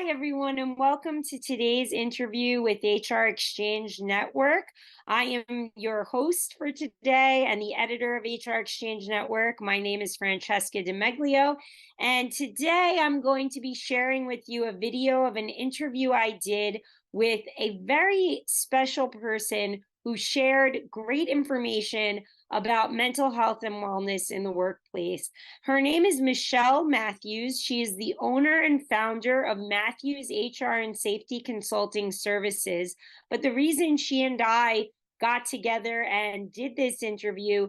Hi, everyone, and welcome to today's interview with HR Exchange Network. I am your host for today and the editor of HR Exchange Network. My name is Francesca DiMeglio, and today I'm going to be sharing with you a video of an interview I did with a very special person who shared great information about mental health and wellness in the workplace. Her name is Michelle Matthews. She is the owner and founder of Matthews HR and Safety Consulting Services. But the reason she and I got together and did this interview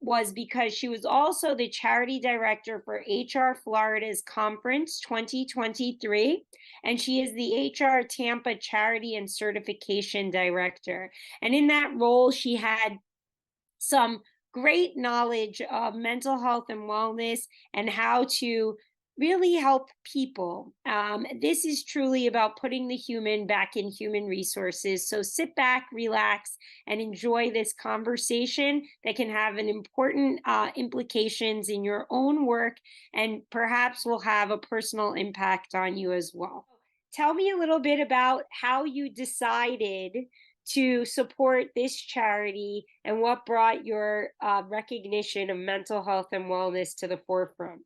was because she was also the charity director for HR Florida's Conference 2023, and she is the HR Tampa Charity and Certification Director. And in that role, she had some great knowledge of mental health and wellness and how to really help people. This is truly about putting the human back in human resources. So sit back, relax, and enjoy this conversation that can have an important implications in your own work and perhaps will have a personal impact on you as well. Tell me a little bit about how you decided to support this charity and what brought your recognition of mental health and wellness to the forefront.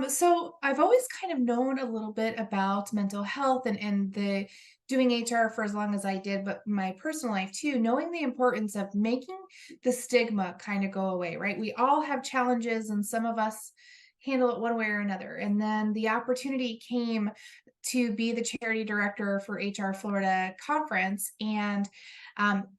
So I've always kind of known a little bit about mental health and the doing HR for as long as I did, but my personal life too, knowing the importance of making the stigma kind of go away, right? We all have challenges and some of us handle it one way or another. And then the opportunity came to be the charity director for HR Florida conference. And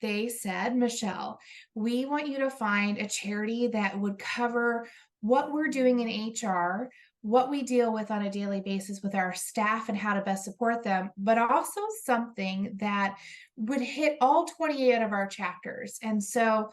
they said, Michelle, we want you to find a charity that would cover what we're doing in HR, what we deal with on a daily basis with our staff and how to best support them, but also something that would hit all 28 of our chapters. And so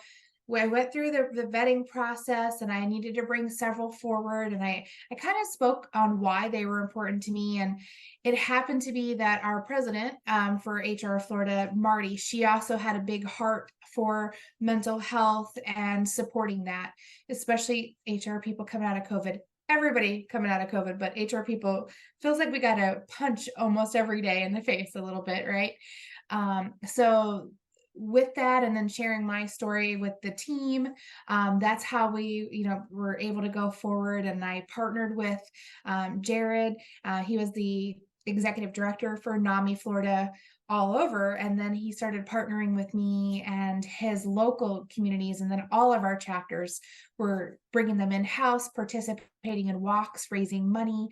I went through the vetting process and I needed to bring several forward. And I kind of spoke on why they were important to me. And it happened to be that our president for HR Florida, Marty, she also had a big heart for mental health and supporting that, especially HR people coming out of COVID. Everybody coming out of COVID, but HR people feels like we got to punch almost every day in the face a little bit, right? So with that, and then sharing my story with the team, that's how we were able to go forward. And I partnered with Jared. He was the executive director for NAMI Florida all over, and then he started partnering with me and his local communities, and then all of our chapters were bringing them in-house, participating in walks, raising money,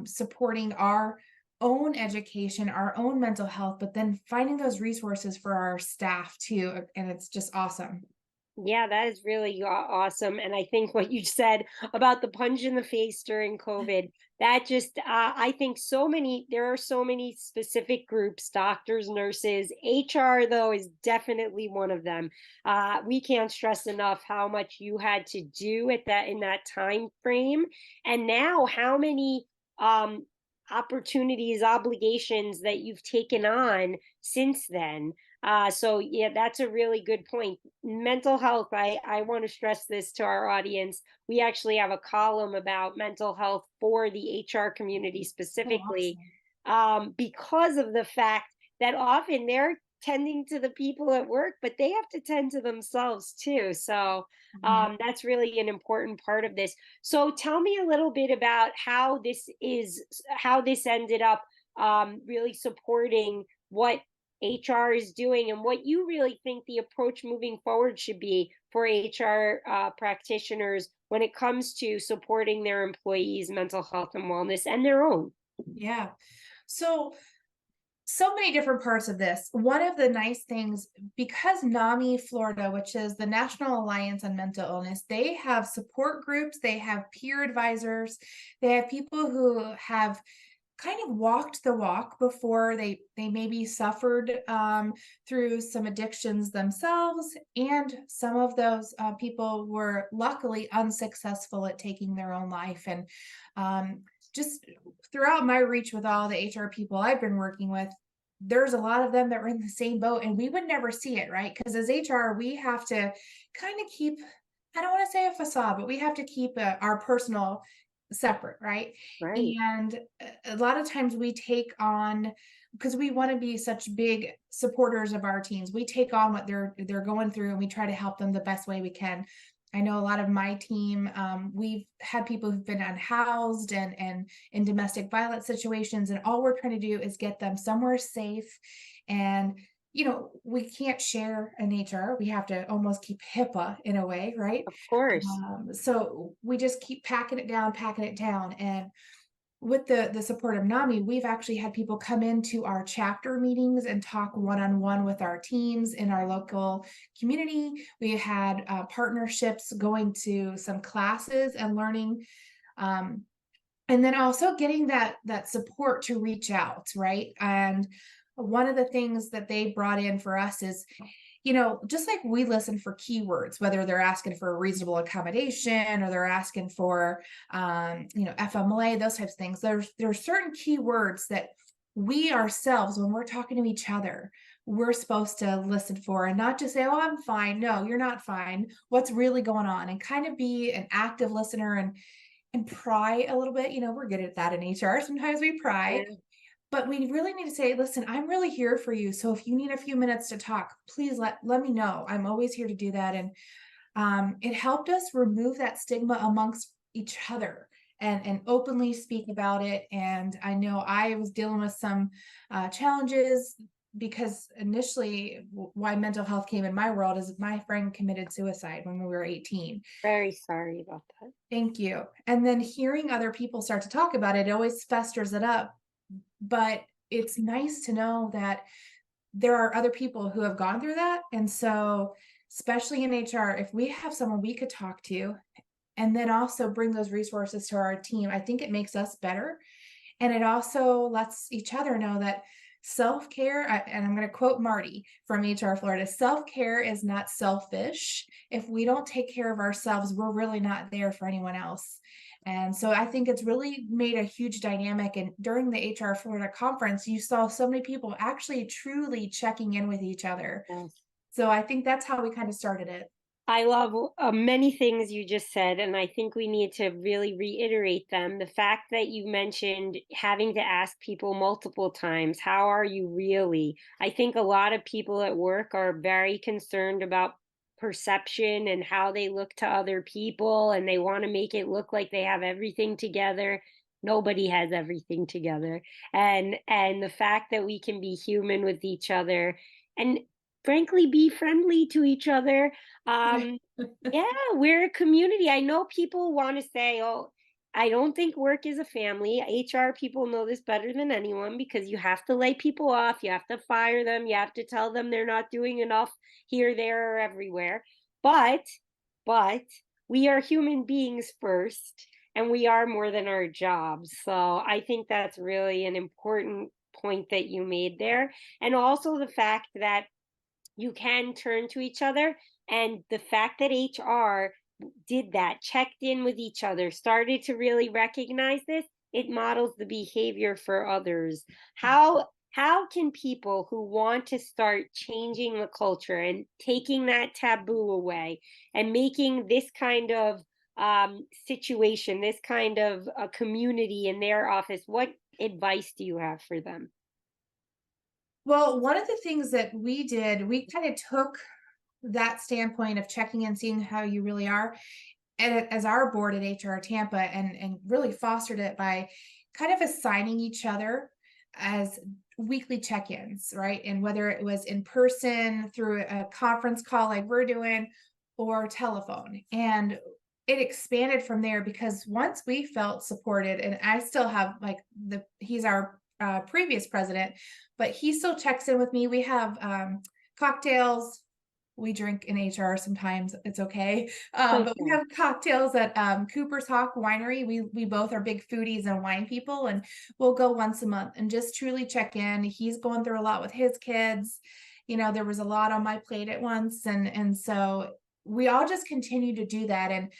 supporting our own education, our own mental health, but then finding those resources for our staff too. And it's just awesome. Yeah, that is really awesome. And I think what you said about the punch in the face during COVID, that just, I think there are so many specific groups, doctors, nurses. HR, though, is definitely one of them. We can't stress enough how much you had to do in that time frame. And now how many opportunities, obligations that you've taken on since then. So yeah, that's a really good point. Mental health, I want to stress this to our audience. We actually have a column about mental health for the HR community Oh, specifically, awesome. because of the fact that often they're tending to the people at work, but they have to tend to themselves too. So Mhm. that's really an important part of this. So tell me a little bit about how this ended up really supporting what HR is doing and what you really think the approach moving forward should be for HR practitioners when it comes to supporting their employees' mental health and wellness and their own. Yeah. So so many different parts of this. One of the nice things, because NAMI Florida, which is the National Alliance on Mental Illness, they have support groups, they have peer advisors, they have people who have kind of walked the walk before they maybe suffered through some addictions themselves, and some of those people were luckily unsuccessful at taking their own life. And just throughout my reach with all the HR people I've been working with, there's a lot of them that were in the same boat, and we would never see it, right? Because as HR, we have to kind of keep, I don't want to say a facade, but we have to keep our personal separate, right? Right. And a lot of times we take on, because we want to be such big supporters of our teams, we take on what they're going through and we try to help them the best way we can. I know a lot of my team, we've had people who've been unhoused and in domestic violence situations, and all we're trying to do is get them somewhere safe. And we can't share an HR. We have to almost keep HIPAA in a way, right? Of course. So we just keep packing it down. And with the support of NAMI, we've actually had people come into our chapter meetings and talk one-on-one with our teams in our local community. We had partnerships, going to some classes and learning, um, and then also getting that support to reach out, right? And one of the things that they brought in for us is, just like we listen for keywords, whether they're asking for a reasonable accommodation or they're asking for, FMLA, those types of things. There's certain keywords that we ourselves, when we're talking to each other, we're supposed to listen for, and not just say, "Oh, I'm fine." No, you're not fine. What's really going on? And kind of be an active listener and pry a little bit. We're good at that in HR. Sometimes we pry, Yeah. but we really need to say, listen, I'm really here for you. So if you need a few minutes to talk, please let me know. I'm always here to do that. And it helped us remove that stigma amongst each other and openly speak about it. And I know I was dealing with some challenges, because initially why mental health came in my world is my friend committed suicide when we were 18. Very sorry about that. Thank you. And then hearing other people start to talk about it, it always festers it up. But it's nice to know that there are other people who have gone through that. And so, especially in HR, if we have someone we could talk to and then also bring those resources to our team, I think it makes us better. And it also lets each other know that self-care, and I'm going to quote Marty from HR Florida, self-care is not selfish. If we don't take care of ourselves, we're really not there for anyone else. And so I think it's really made a huge dynamic. And during the HR Florida conference, you saw so many people actually truly checking in with each other. Yes. So I think that's how we kind of started it. I love many things you just said, and I think we need to really reiterate them. The fact that you mentioned having to ask people multiple times, how are you really? I think a lot of people at work are very concerned about perception and how they look to other people, and they want to make it look like they have everything together. Nobody has everything together. And the fact that we can be human with each other and frankly be friendly to each other. um yeah, we're a community. I know people want to say, oh, I don't think work is a family. HR people know this better than anyone because you have to lay people off, you have to fire them, you have to tell them they're not doing enough here, there, or everywhere. But, but we are human beings first, and we are more than our jobs. So I think that's really an important point that you made there. And also the fact that you can turn to each other. And the fact that HR did that, checked in with each other, started to really recognize this, it models the behavior for others. How can people who want to start changing the culture and taking that taboo away and making this kind of situation, this kind of a community in their office, what advice do you have for them? Well, one of the things that we did, we kind of took that standpoint of checking in, seeing how you really are, and as our board at HR Tampa, and really fostered it by kind of assigning each other as weekly check-ins, right? And whether it was in person through a conference call like we're doing, or telephone. And it expanded from there, because once we felt supported, and I still have, like, he's our previous president, but he still checks in with me. We have cocktails. We drink in HR sometimes. It's okay. But we Okay. have cocktails at Cooper's Hawk Winery. We both are big foodies and wine people, and we'll go once a month and just truly check in. He's going through a lot with his kids. There was a lot on my plate at once, and so we all just continue to do that. And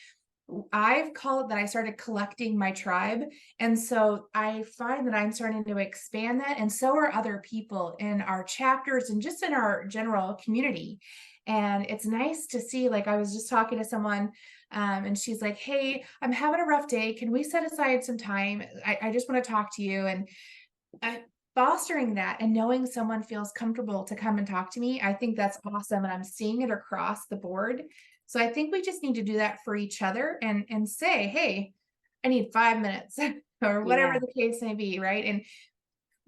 I've called it that I started collecting my tribe. And so I find that I'm starting to expand that. And so are other people in our chapters and just in our general community. And it's nice to see, like, I was just talking to someone And she's like, "Hey, I'm having a rough day. Can we set aside some time? I just want to talk to you." And I fostering that and knowing someone feels comfortable to come and talk to me, I think that's awesome, and I'm seeing it across the board. So I think we just need to do that for each other and say, "Hey, I need 5 minutes," or whatever Yeah. the case may be, right? And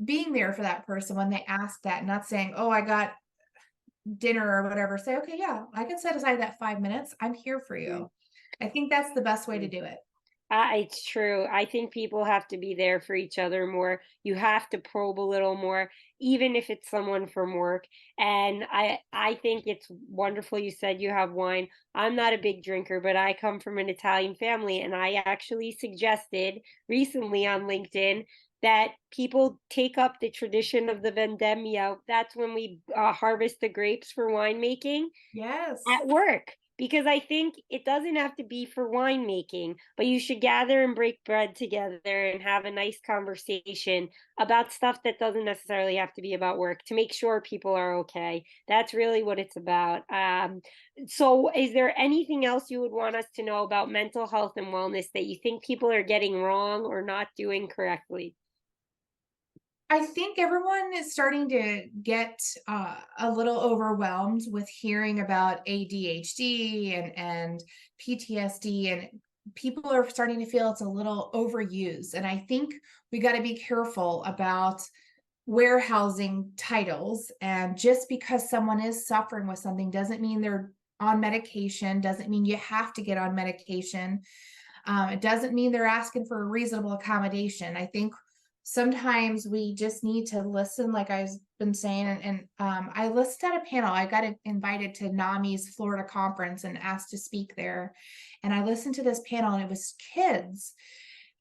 being there for that person when they ask that, not saying, "Oh, I got dinner," or whatever. Say, "Okay, yeah, I can set aside that 5 minutes. I'm here for Mm, you." I think that's the best way to mm. do it. It's true. I think people have to be there for each other more. You have to probe a little more, even if it's someone from work. And I think it's wonderful you said you have wine. I'm not a big drinker, but I come from an Italian family, and I actually suggested recently on LinkedIn that people take up the tradition of the vendemmia. That's when we harvest the grapes for winemaking Yes. at work, because I think it doesn't have to be for winemaking, but you should gather and break bread together and have a nice conversation about stuff that doesn't necessarily have to be about work to make sure people are okay. That's really what it's about. So, is there anything else you would want us to know about mental health and wellness that you think people are getting wrong or not doing correctly? I think everyone is starting to get a little overwhelmed with hearing about ADHD and PTSD, and people are starting to feel it's a little overused. And I think we got to be careful about warehousing titles. And just because someone is suffering with something doesn't mean they're on medication, doesn't mean you have to get on medication. It doesn't mean they're asking for a reasonable accommodation. I think sometimes we just need to listen, like I've been saying. And I listened at a panel. I got invited to NAMI's Florida conference and asked to speak there. And I listened to this panel, and it was kids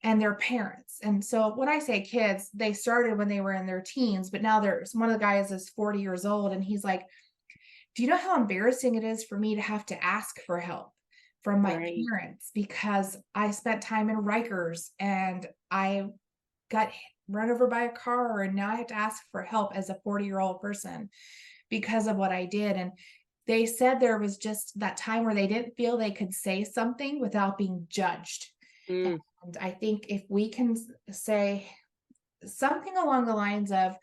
and their parents. And so when I say kids, they started when they were in their teens, but now there's one of the guys is 40 years old, and he's like, "Do you know how embarrassing it is for me to have to ask for help from my Right. parents because I spent time in Rikers and I got run over by a car, and now I have to ask for help as a 40-year-old person because of what I did." And they said there was just that time where they didn't feel they could say something without being judged. Mm, And I think if we can say something along the lines of,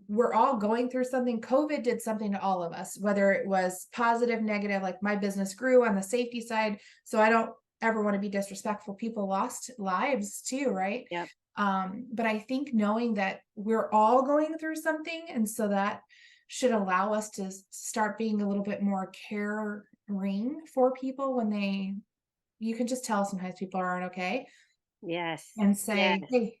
we're all going through something. COVID did something to all of us, whether it was positive, negative. Like my business grew on the safety side. So I don't ever want to be disrespectful. People lost lives too, right? yep. But I think knowing that we're all going through something, and so that should allow us to start being a little bit more caring for people when you can just tell sometimes people aren't okay, Yes. and Yes. say, "Hey,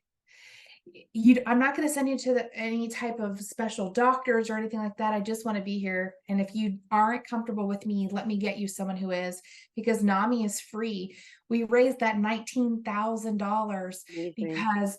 I'm not going to send you to any type of special doctors or anything like that. I just want to be here. And if you aren't comfortable with me, let me get you someone who is, because NAMI is free." We raised that $19,000 Amazing. because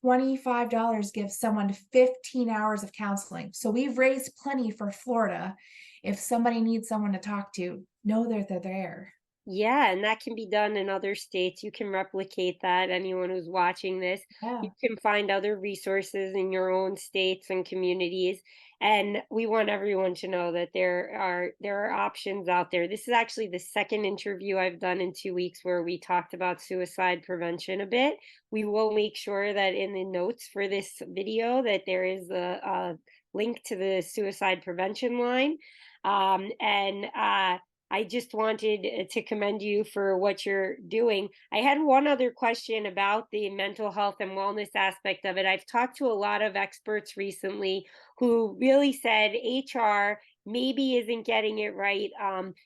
$25 gives someone 15 hours of counseling. So we've raised plenty for Florida. If somebody needs someone to talk to, know that they're there. Yeah, and that can be done in other states. You can replicate that. Anyone who's watching this, you Yeah. can find other resources in your own states and communities. And we want everyone to know that there are options out there. This is actually the second interview I've done in 2 weeks where we talked about suicide prevention a bit. We will make sure that in the notes for this video that there is a link to the suicide prevention line. And I just wanted to commend you for what you're doing. I had one other question about the mental health and wellness aspect of it. I've talked to a lot of experts recently who really said HR maybe isn't getting it right,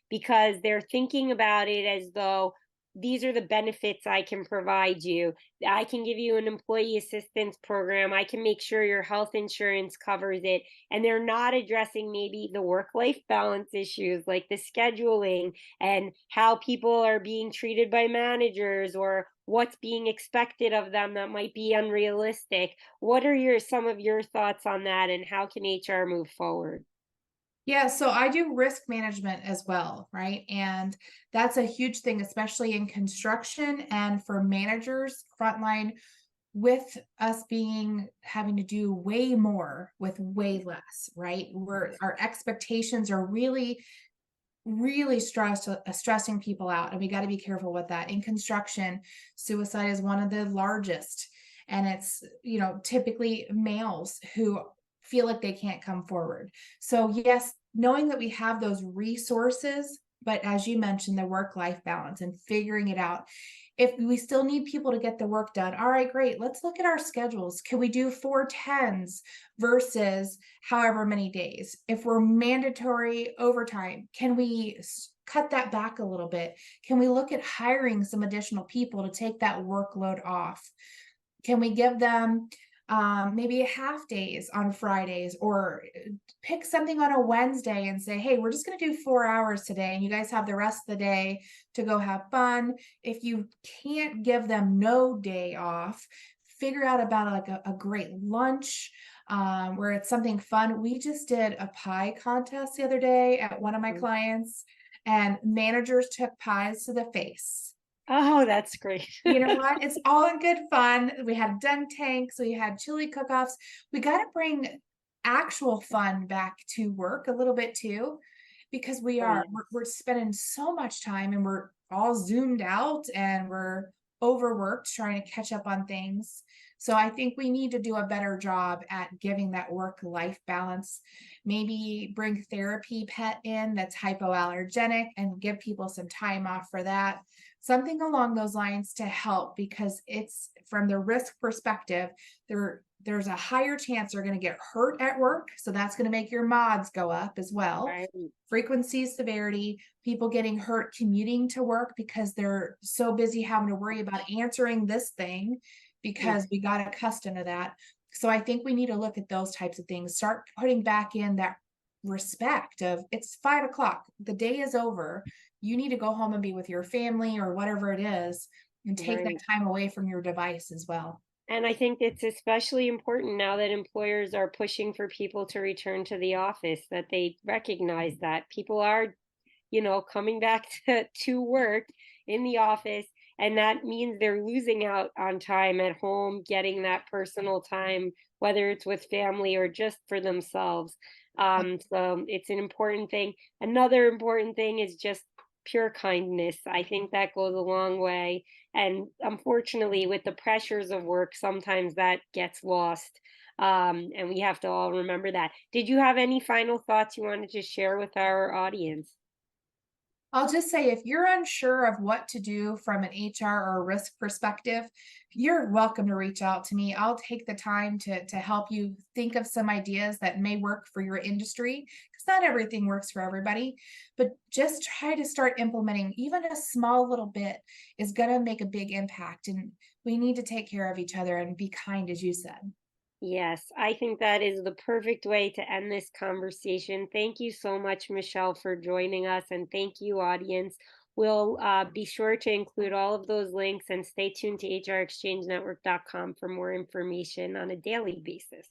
because they're thinking about it as though these are the benefits I can provide you. I can give you an employee assistance program. I can make sure your health insurance covers it, and they're not addressing maybe the work life balance issues like the scheduling and how people are being treated by managers or what's being expected of them that might be unrealistic. What are your some of your thoughts on that, and how can HR move forward? Yeah, so I do risk management as well, right? And that's a huge thing, especially in construction and for managers, frontline, with us being having to do way more with way less, right? Where our expectations are really really stressing people out, and we got to be careful with that. In construction, suicide is one of the largest, and it's, typically males who feel like they can't come forward. So yes, knowing that we have those resources, but as you mentioned, the work life balance and figuring it out. If we still need people to get the work done, all right, great. Let's look at our schedules. Can we do 4 10s versus however many days? If we're mandatory overtime, can we cut that back a little bit? Can we look at hiring some additional people to take that workload off? Can we give them maybe half days on Fridays, or pick something on a Wednesday and say, hey, we're just going to do 4 hours today and you guys have the rest of the day to go have fun. If you can't give them no day off, figure out about like a great lunch where it's something fun. We just did a pie contest the other day at one of my Mm. clients, and managers took pies to the face. Oh, that's great. You know what? It's all in good fun. We had dunk tanks, we had chili cook-offs. We gotta bring actual fun back to work a little bit too, because we Oh, are yeah. we're spending so much time and we're all zoomed out and we're overworked trying to catch up on things. So I think we need to do a better job at giving that work-life balance. Maybe bring therapy pet in that's hypoallergenic and give people some time off for that, something along those lines to help, because it's from the risk perspective, there's a higher chance they're going to get hurt at work, so that's going to make your mods go up as well. Right. Frequency, severity, people getting hurt commuting to work because they're so busy having to worry about answering this thing Mm. because we got accustomed to that. So I think we need to look at those types of things, start putting back in that respect of, it's 5 o'clock, the day is over, you need to go home and be with your family or whatever it is, and take that Right. time away from your device as well. And I think it's especially important now that employers are pushing for people to return to the office, that they recognize that people are, coming back to work in the office. And that means they're losing out on time at home, getting that personal time, whether it's with family or just for themselves. So it's an important thing. Another important thing is just pure kindness. I think that goes a long way. And unfortunately, with the pressures of work, sometimes that gets lost. And we have to all remember that. Did you have any final thoughts you wanted to share with our audience? I'll just say, if you're unsure of what to do from an HR or a risk perspective, you're welcome to reach out to me. I'll take the time to help you think of some ideas that may work for your industry, because not everything works for everybody. But just try to start implementing. Even a small little bit is going to make a big impact. And we need to take care of each other and be kind, as you said. Yes, I think that is the perfect way to end this conversation. Thank you so much, Michelle, for joining us. And thank you, audience. We'll be sure to include all of those links, and stay tuned to hrexchangenetwork.com for more information on a daily basis.